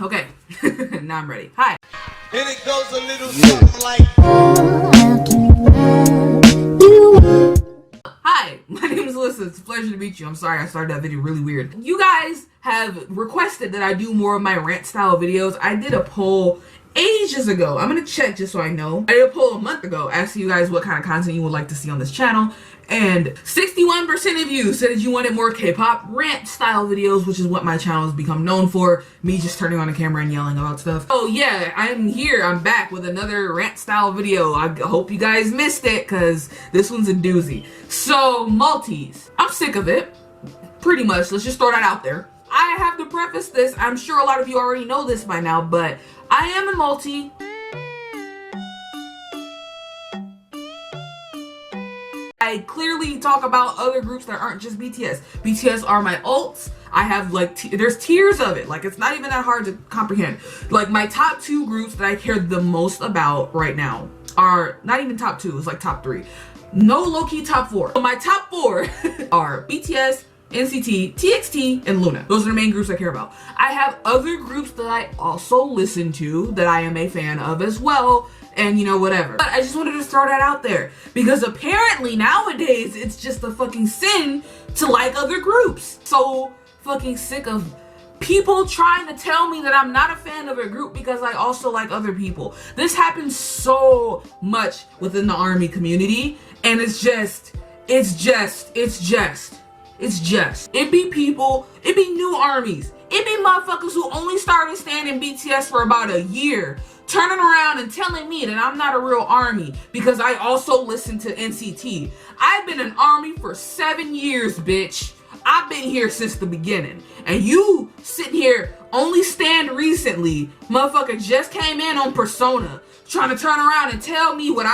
Okay, now I'm ready. Hi. And it goes a little something like. Hi, my name is Lyssa. It's a pleasure to meet you. I'm sorry I started that video really weird. You guys have requested that I do more of my rant style videos. I did a poll ages ago. I'm gonna check just so I know. I did a poll a month ago asking you guys what kind of content you would like to see on this channel. And 61% of you said that you wanted more K-pop rant style videos, which is what my channel has become known for. Me just turning on the camera and yelling about stuff. Oh yeah, I'm here. I'm back with another rant style video. I hope you guys missed it because this one's a doozy. So, multis. I'm sick of it. Pretty much. Let's just throw that out there. I have to preface this. I'm sure a lot of you already know this by now, but I am a multi. I clearly talk about other groups that aren't just BTS. BTS are my ults. I have like, there's tiers of it. Like, it's not even that hard to comprehend. Like, my top 2 groups that I care the most about right now are not even top 2, it's like top 3. No low-key top 4. So my top 4 are BTS, NCT, TXT, and Loona. Those are the main groups I care about. I have other groups that I also listen to that I am a fan of as well, and you know, whatever. But I just wanted to throw that out there because apparently nowadays it's just a fucking sin to like other groups. So fucking sick of people trying to tell me that I'm not a fan of a group because I also like other people. This happens so much within the ARMY community, and it be people, it be new armies, it be motherfuckers who only started standing BTS for about a year, turning around and telling me that I'm not a real ARMY because I also listen to NCT. I've been an ARMY for 7 years, bitch. I've been here since the beginning. And you sitting here only stand recently, motherfucker just came in on Persona, trying to turn around and tell me what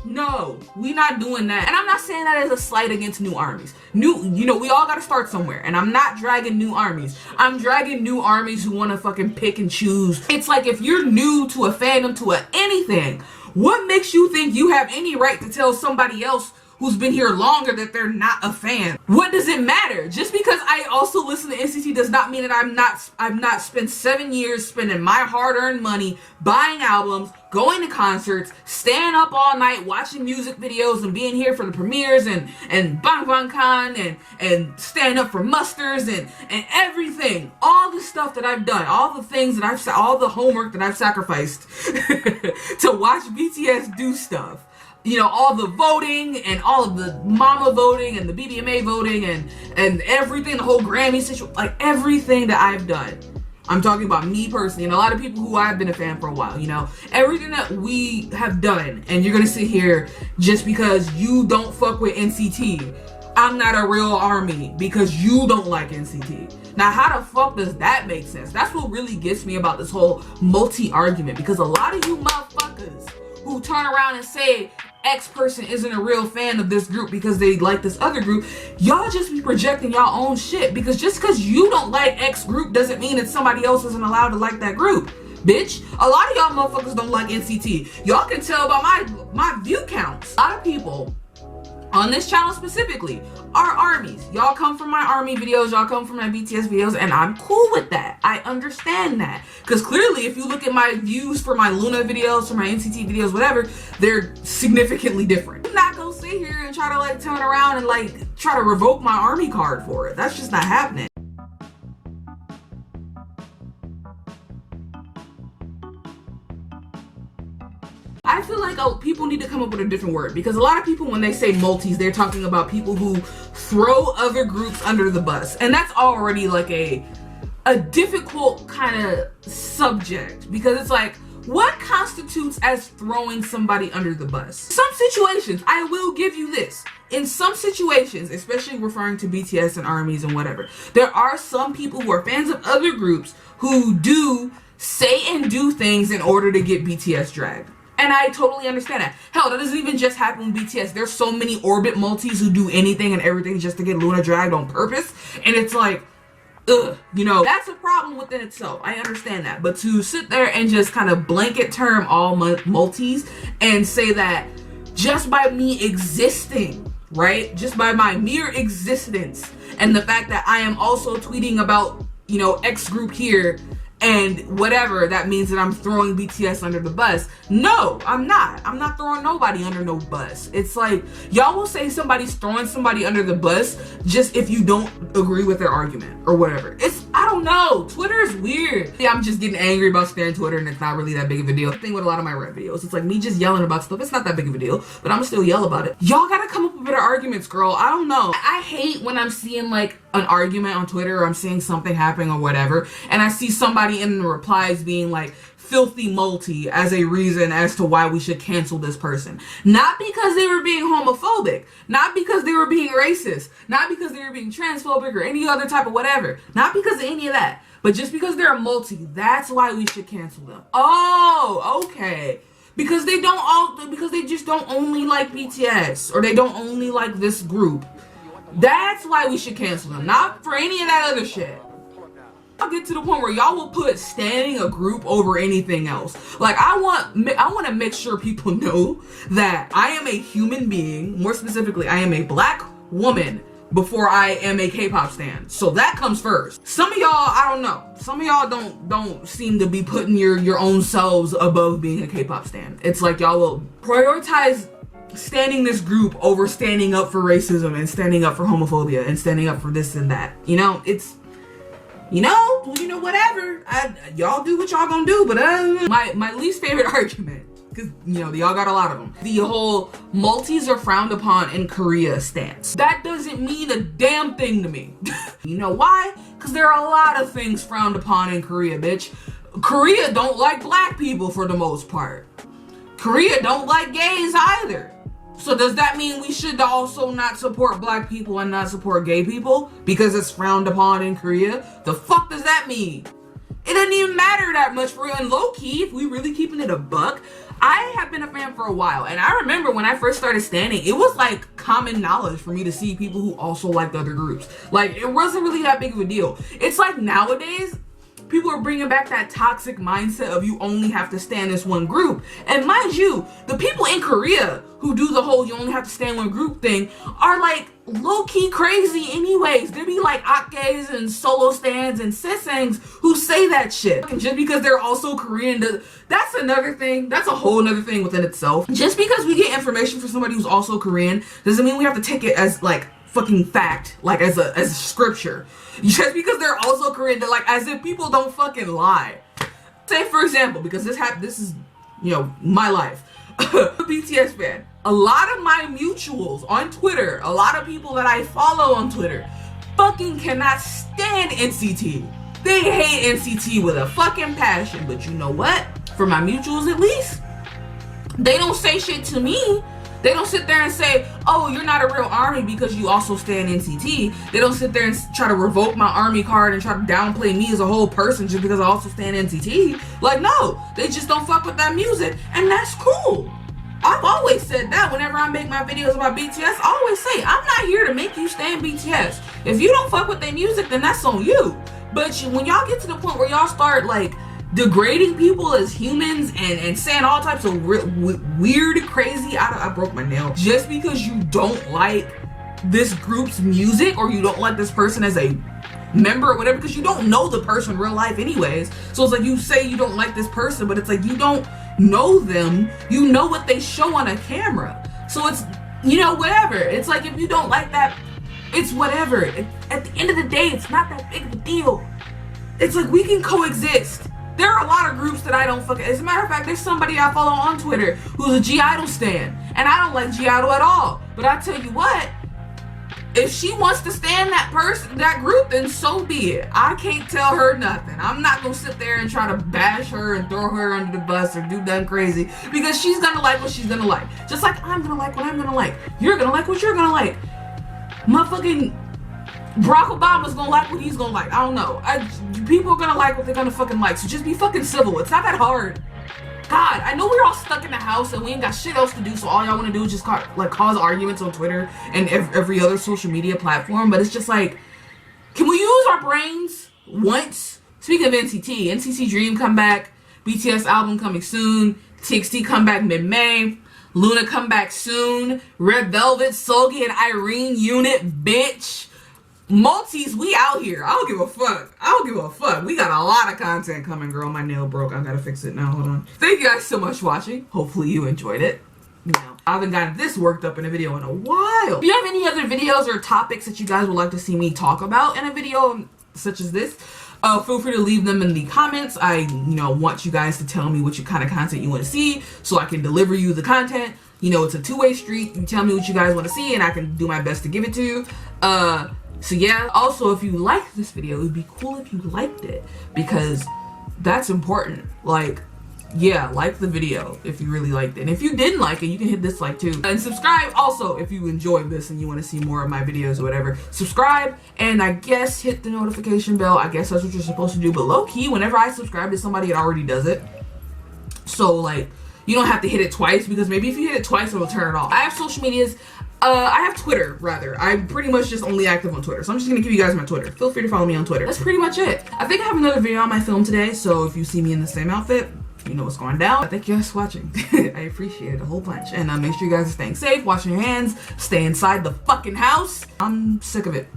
No, we not doing that. And I'm not saying that as a slight against new armies. You know, we all gotta start somewhere. And I'm not dragging new armies. I'm dragging new armies who wanna fucking pick and choose. It's like if you're new to a fandom, to anything, what makes you think you have any right to tell somebody else who's been here longer that they're not a fan? What does it matter? Just because I also listen to NCT does not mean that I've not spent 7 years spending my hard-earned money buying albums, going to concerts, staying up all night watching music videos and being here for the premieres and Bang Bang Con and staying up for musters and everything. All the stuff that I've done, all the things that all the homework that I've sacrificed to watch BTS do stuff. You know, all the voting and all of the mama voting and the BBMA voting and everything, the whole Grammy situation, like everything that I've done. I'm talking about me personally and a lot of people who I've been a fan for a while, you know, everything that we have done, and you're gonna sit here just because you don't fuck with NCT. I'm not a real ARMY because you don't like NCT. Now, how the fuck does that make sense? That's what really gets me about this whole multi-argument, because a lot of you motherfuckers who turn around and say X person isn't a real fan of this group because they like this other group, y'all just be projecting y'all own shit, because just because you don't like X group doesn't mean that somebody else isn't allowed to like that group. Bitch, a lot of y'all motherfuckers don't like NCT. Y'all can tell by my view counts. A lot of people on this channel specifically are armies. Y'all come from my ARMY videos, y'all come from my BTS videos, and I'm cool with that. I understand that. Because clearly, if you look at my views for my Loona videos, for my NCT videos, whatever, they're significantly different. I'm not gonna sit here and try to like turn around and like try to revoke my ARMY card for it. That's just not happening. I feel like people need to come up with a different word, because a lot of people, when they say multis, they're talking about people who throw other groups under the bus, and that's already like a difficult kind of subject, because it's like, what constitutes as throwing somebody under the bus? Some situations, I will give you this. In some situations, especially referring to BTS and armies and whatever, there are some people who are fans of other groups who do say and do things in order to get BTS dragged. And I totally understand that. Hell, that doesn't even just happen with BTS. There's so many orbit multis who do anything and everything just to get Loona dragged on purpose. And it's like, ugh, you know, that's a problem within itself. I understand that. But to sit there and just kind of blanket term all multis and say that just by me existing, right? Just by my mere existence and the fact that I am also tweeting about, you know, X group here and whatever, that means that I'm throwing BTS under the bus. No, I'm not. I'm not throwing nobody under no bus. It's like, y'all will say somebody's throwing somebody under the bus just if you don't agree with their argument or whatever. I don't know. Twitter is weird. Yeah, I'm just getting angry about staring Twitter and it's not really that big of a deal. The thing with a lot of my rap videos, it's like me just yelling about stuff. It's not that big of a deal, but I'm still yell about it. Y'all gotta come up with better arguments, girl. I don't know. I hate when I'm seeing like an argument on Twitter or I'm seeing something happening or whatever, and I see somebody in the replies being like filthy multi as a reason as to why we should cancel this person. Not because they were being homophobic, not because they were being racist, not because they were being transphobic or any other type of whatever, not because of any of that, but just because they're a multi. That's why we should cancel them. Oh, okay. Because they just don't only like BTS, or they don't only like this group. That's why we should cancel them, not for any of that other shit. I'll get to the point where y'all will put standing a group over anything else. Like, I want to make sure people know that I am a human being. More specifically, I am a black woman before I am a K-pop stan. So that comes first. Some of y'all, I don't know. Some of y'all don't seem to be putting your own selves above being a K-pop stan. It's like y'all will prioritize standing this group over standing up for racism and standing up for homophobia and standing up for this and that. You know, it's, whatever. Y'all do what y'all gonna do, but my least favorite argument, because y'all got a lot of them, the whole multis are frowned upon in Korea stance. That doesn't mean a damn thing to me. You know why? Because there are a lot of things frowned upon in Korea, bitch. Korea don't like black people for the most part. Korea don't like gays either. So does that mean we should also not support black people and not support gay people because it's frowned upon in Korea? The fuck does that mean? It doesn't even matter that much for real. And low key, if we really keeping it a buck, I have been a fan for a while. And I remember when I first started standing, it was like common knowledge for me to see people who also liked other groups. Like, it wasn't really that big of a deal. It's like nowadays, people are bringing back that toxic mindset of you only have to stand this one group. And mind you, the people in Korea who do the whole you only have to stand one group thing are like low-key crazy anyways. There be like akkes and solo stands and sisangs who say that shit. And just because they're also Korean, that's another thing. That's a whole nother thing within itself. Just because we get information from somebody who's also Korean doesn't mean we have to take it as like fucking fact, like as a scripture. Just because they're also Korean, they're like, as if people don't fucking lie. Say for example, because this is my life. BTS fan. A lot of my mutuals on Twitter, a lot of people that I follow on Twitter, fucking cannot stand NCT. They hate NCT with a fucking passion. But you know what? For my mutuals at least, they don't say shit to me. They don't sit there and say, oh, you're not a real army because you also stand NCT. They don't sit there and try to revoke my army card and try to downplay me as a whole person just because I also stand NCT. Like, no, they just don't fuck with that music, and that's cool. I've always said that whenever I make my videos about BTS. I always say, I'm not here to make you stand BTS. If you don't fuck with their music, then that's on you. But when y'all get to the point where y'all start like degrading people as humans and saying all types of weird, crazy, I broke my nail, just because you don't like this group's music or you don't like this person as a member or whatever, because you don't know the person in real life anyways. So it's like you say you don't like this person, but it's like you don't know them. You know what they show on a camera. So it's, whatever. It's like if you don't like that, it's whatever. At the end of the day, it's not that big of a deal. It's like we can coexist. There are a lot of groups that I don't fucking... As a matter of fact, there's somebody I follow on Twitter who's a G-Idol stan. And I don't like G-Idol at all. But I tell you what, if she wants to stand that person, that group, then so be it. I can't tell her nothing. I'm not gonna sit there and try to bash her and throw her under the bus or do nothing crazy. Because she's gonna like what she's gonna like. Just like I'm gonna like what I'm gonna like. You're gonna like what you're gonna like. Motherfucking Barack Obama's gonna like what he's gonna like. I don't know. People are gonna like what they're gonna fucking like. So just be fucking civil. It's not that hard. God, I know we're all stuck in the house and we ain't got shit else to do, so all y'all want to do is just cause arguments on Twitter and every other social media platform. But it's just like, can we use our brains once? Speaking of NCT Dream come back, BTS album coming soon, TXT come back mid-May, Loona come back soon, Red Velvet, Seulgi, and Irene unit, bitch. Multis, we out here. I don't give a fuck. I don't give a fuck. We got a lot of content coming, girl. My nail broke. I gotta fix it now. Hold on. Thank you guys so much for watching. Hopefully you enjoyed it. You know, I haven't gotten this worked up in a video in a while. If you have any other videos or topics that you guys would like to see me talk about in a video such as this, feel free to leave them in the comments. I, want you guys to tell me what kind of content you want to see so I can deliver you the content. It's a two-way street. You tell me what you guys want to see and I can do my best to give it to you. So yeah, also if you liked this video, it would be cool if you liked it because that's important. Like the video if you really liked it. And if you didn't like it, you can hit dislike too. And subscribe also if you enjoyed this and you want to see more of my videos or whatever. Subscribe and I guess hit the notification bell. I guess that's what you're supposed to do. But low key, whenever I subscribe to somebody, it already does it. So like, you don't have to hit it twice because maybe if you hit it twice, it'll turn it off. I have social medias. I have Twitter, rather. I'm pretty much just only active on Twitter. So I'm just gonna give you guys my Twitter. Feel free to follow me on Twitter. That's pretty much it. I think I have another video on my film today. So if you see me in the same outfit, you know what's going down. Thank you guys for watching. I appreciate it a whole bunch. And make sure you guys are staying safe, washing your hands, stay inside the fucking house. I'm sick of it.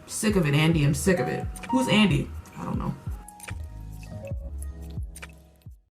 Sick of it, Andy. I'm sick of it. Who's Andy? I don't know.